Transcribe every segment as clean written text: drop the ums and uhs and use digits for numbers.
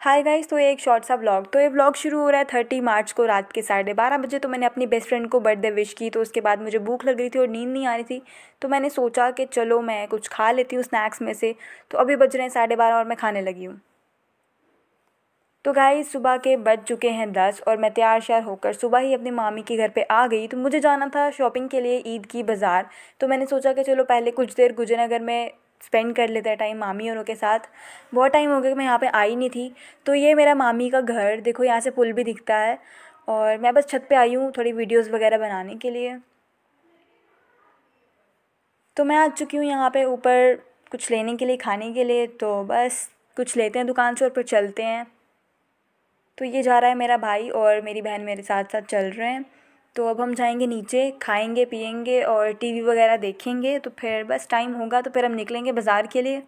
Hi guys, तो ये एक शॉर्ट सा व्लॉग। तो ये व्लॉग शुरू हो रहा है 30 मार्च को रात के 12:30 बजे। तो मैंने अपनी बेस्ट फ्रेंड को बर्थडे विश की। तो उसके बाद मुझे भूख लग रही थी और नींद नहीं आ रही थी। तो मैंने सोचा कि चलो मैं कुछ खा लेती हूँ स्नैक्स में से। तो अभी बज रहे हैं 12:30 और मैं खाने लगी हूँ। तो गाइस, सुबह के बज चुके हैं 10 और मैं तैयार श्यार होकर सुबह ही अपनी मामी के घर पे आ गई। तो मुझे जाना था शॉपिंग के लिए ईद की बाज़ार। तो मैंने सोचा कि चलो पहले कुछ देर गुजरनगर में स्पेंड कर लेते हैं टाइम मामी औरों के साथ। बहुत टाइम हो गया कि मैं यहाँ पे आई नहीं थी। तो ये मेरा मामी का घर देखो, यहाँ से पुल भी दिखता है। और मैं बस छत पे आई हूँ थोड़ी वीडियोस वगैरह बनाने के लिए। तो मैं आ चुकी हूँ यहाँ पे ऊपर कुछ लेने के लिए, खाने के लिए। तो बस कुछ लेते हैं दुकान से और फिर चलते हैं। तो ये जा रहा है मेरा भाई और मेरी बहन मेरे साथ साथ चल रहे हैं। तो अब हम जाएंगे नीचे, खाएंगे पिएंगे और टीवी वगैरह देखेंगे। तो फिर बस टाइम होगा तो फिर हम निकलेंगे बाज़ार के लिए।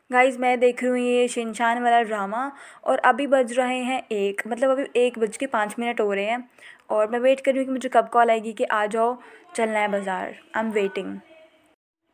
गाइज़, मैं देख रही हूँ ये शिनचान वाला ड्रामा। और अभी बज रहे हैं 1, मतलब अभी 1:05 हो रहे हैं। और मैं वेट कर रही हूँ कि मुझे कब कॉल आएगी कि आ जाओ, चलना है बाज़ार। I am waiting.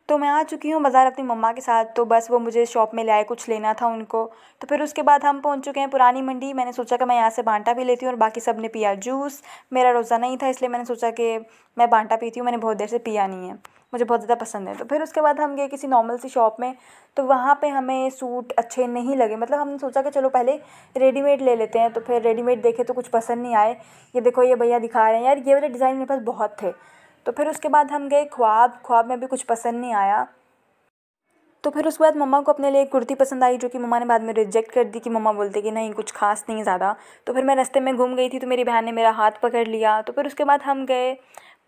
तो मैं आ चुकी हूँ बाज़ार अपनी मम्मा के साथ। तो बस वो मुझे शॉप में ले आए, कुछ लेना था उनको। तो फिर उसके बाद हम पहुँच चुके हैं पुरानी मंडी। मैंने सोचा कि मैं यहाँ से बांटा भी लेती हूँ और बाकी सब ने पिया जूस। मेरा रोज़ा नहीं था, इसलिए मैंने सोचा कि मैं बांटा पीती हूँ। मैंने बहुत देर से पिया नहीं है, मुझे बहुत ज़्यादा पसंद है। तो फिर उसके बाद हम गए किसी नॉर्मल सी शॉप में। तो वहाँ पे हमें सूट अच्छे नहीं लगे, मतलब हमने सोचा कि चलो पहले रेडीमेड ले लेते हैं। तो फिर रेडीमेड देखे तो कुछ पसंद नहीं आए। ये देखो, ये भैया दिखा रहे हैं यार, ये वाले डिज़ाइन मेरे पास बहुत थे। तो फिर उसके बाद हम गए ख्वाब। ख्वाब में भी कुछ पसंद नहीं आया। तो फिर उसके बाद मम्मा को अपने लिए एक कुर्ती पसंद आई, जो कि मम्मा ने बाद में रिजेक्ट कर दी कि मम्मा बोलते कि नहीं कुछ खास नहीं ज़्यादा। तो फिर मैं रास्ते में घूम गई थी, तो मेरी बहन ने मेरा हाथ पकड़ लिया। तो फिर उसके बाद हम गए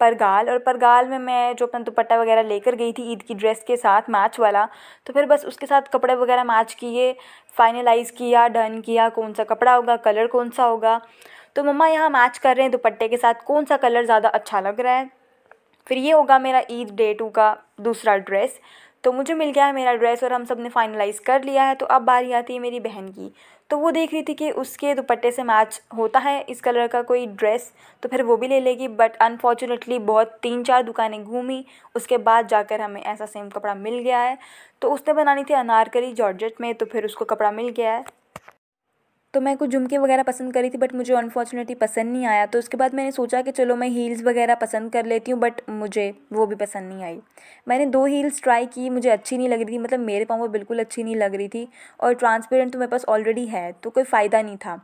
परगाल। और परगाल में मैं जो अपना दुपट्टा वगैरह लेकर गई थी ईद की ड्रेस के साथ मैच वाला। तो फिर बस उसके साथ कपड़े वगैरह मैच किए, फाइनलाइज़ किया, डन किया कौन सा कपड़ा होगा, कलर कौन सा होगा। तो मम्मा यहाँ मैच कर रहे हैं दुपट्टे के साथ कौन सा कलर ज़्यादा अच्छा लग रहा है। फिर ये होगा मेरा ईद डे 2 का दूसरा ड्रेस। तो मुझे मिल गया है मेरा ड्रेस और हम सब ने फाइनलाइज़ कर लिया है। तो अब बारी आती है मेरी बहन की। तो वो देख रही थी कि उसके दुपट्टे से मैच होता है इस कलर का कोई ड्रेस, तो फिर वो भी ले लेगी। बट अनफॉर्चुनेटली बहुत 3-4 दुकानें घूमी, उसके बाद जाकर हमें ऐसा सेम कपड़ा मिल गया है। तो उसने बनानी थी अनारकली जॉर्जेट में, तो फिर उसको कपड़ा मिल गया है। तो मैं कुछ झुमके वगैरह पसंद करी थी, बट मुझे अनफॉर्चुनेटली पसंद नहीं आया। तो उसके बाद मैंने सोचा कि चलो मैं हील्स वगैरह पसंद कर लेती हूँ, बट मुझे वो भी पसंद नहीं आई। मैंने 2 हील्स ट्राई की, मुझे अच्छी नहीं लग रही थी, मतलब मेरे पाँव में बिल्कुल अच्छी नहीं लग रही थी। और ट्रांसपेरेंट तो मेरे पास ऑलरेडी है, तो कोई फ़ायदा नहीं था।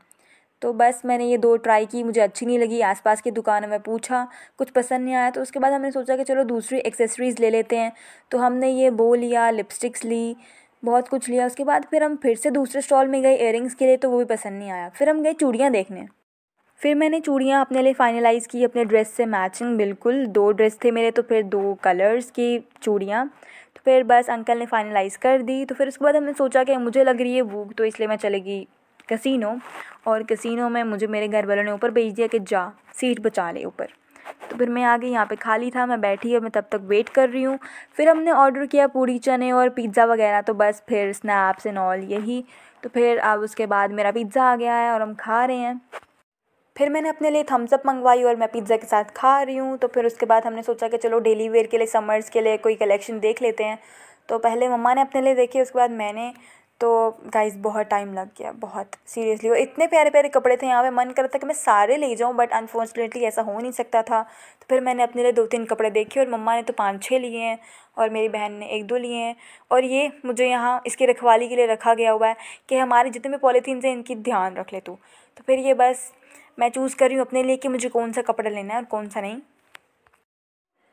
तो बस मैंने ये 2 ट्राई की, मुझे अच्छी नहीं लगी। आसपास की दुकानों में पूछा, कुछ पसंद नहीं आया। तो उसके बाद हमने सोचा कि चलो दूसरी एक्सेसरीज़ ले लेते हैं। तो हमने ये बो लिया, लिपस्टिक्स ली, बहुत कुछ लिया। उसके बाद फिर हम फिर से दूसरे स्टॉल में गए इयररिंग्स के लिए, तो वो भी पसंद नहीं आया। फिर हम गए चूड़ियाँ देखने। फिर मैंने चूड़ियाँ अपने लिए फ़ाइनलाइज़ की अपने ड्रेस से मैचिंग, बिल्कुल 2 ड्रेस थे मेरे, तो फिर 2 कलर्स की चूड़ियाँ। तो फिर बस अंकल ने फ़ाइनलाइज़ कर दी। तो फिर उसके बाद हमने सोचा कि मुझे लग रही है भूख, तो इसलिए मैं चलेगी कैसीनो। और कैसीनो में मुझे मेरे घर वालों ने ऊपर भेज दिया कि जा सीट बचा ले ऊपर। तो फिर मैं आ गई, यहाँ पे खाली था, मैं बैठी और मैं तब तक वेट कर रही हूँ। फिर हमने ऑर्डर किया पूड़ी चने और पिज़्ज़ा वगैरह। तो बस फिर स्नैप्स एंड ऑल यही। तो फिर अब उसके बाद मेरा पिज़्ज़ा आ गया है और हम खा रहे हैं। फिर मैंने अपने लिए थम्स अप मंगवाई और मैं पिज़्ज़ा के साथ खा रही हूँ। तो फिर उसके बाद हमने सोचा कि चलो डेली वेयर के लिए, समर्स के लिए कोई कलेक्शन देख लेते हैं। तो पहले मम्मा ने अपने लिए देखी, उसके बाद मैंने। तो गाइस बहुत टाइम लग गया, बहुत सीरियसली। और इतने प्यारे प्यारे कपड़े थे यहाँ पे, मन कर रहा था कि मैं सारे ले जाऊँ, बट अनफॉर्चुनेटली ऐसा हो नहीं सकता था। तो फिर मैंने अपने लिए 2-3 कपड़े देखे और मम्मा ने तो 5-6 लिए हैं और मेरी बहन ने 1-2 लिए हैं। और ये मुझे यहाँ इसकी रखवाली के लिए रखा गया हुआ है कि हमारे जितने भी पॉलीथीन हैं इनकी ध्यान रख ले तू। तो फिर ये बस मैं चूज़ कर रही हूँ अपने लिए कि मुझे कौन सा कपड़ा लेना है और कौन सा नहीं।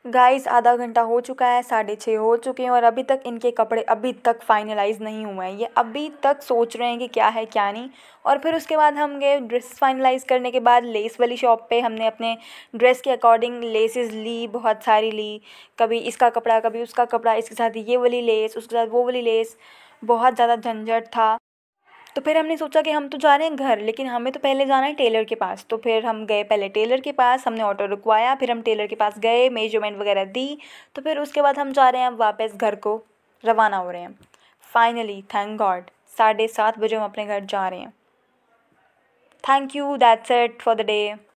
गाइस, आधा घंटा हो चुका है, 6:30 हो चुके हैं और अभी तक इनके कपड़े अभी तक फाइनलाइज़ नहीं हुए हैं। ये अभी तक सोच रहे हैं कि क्या है क्या नहीं। और फिर उसके बाद हम गए ड्रेस फाइनलाइज़ करने के बाद लेस वाली शॉप पे। हमने अपने ड्रेस के अकॉर्डिंग लेसेस ली, बहुत सारी ली। कभी इसका कपड़ा, कभी उसका कपड़ा, इसके साथ ये वाली लेस, उसके साथ वो वाली लेस। बहुत ज़्यादा झंझट था। तो फिर हमने सोचा कि हम तो जा रहे हैं घर, लेकिन हमें तो पहले जाना है टेलर के पास। तो फिर हम गए पहले टेलर के पास, हमने ऑटो रुकवाया, फिर हम टेलर के पास गए, मेजरमेंट वगैरह दी। तो फिर उसके बाद हम जा रहे हैं अब वापस घर को रवाना हो रहे हैं। फाइनली थैंक गॉड 7:30 बजे हम अपने घर जा रहे हैं। Thank you, that's it for the day.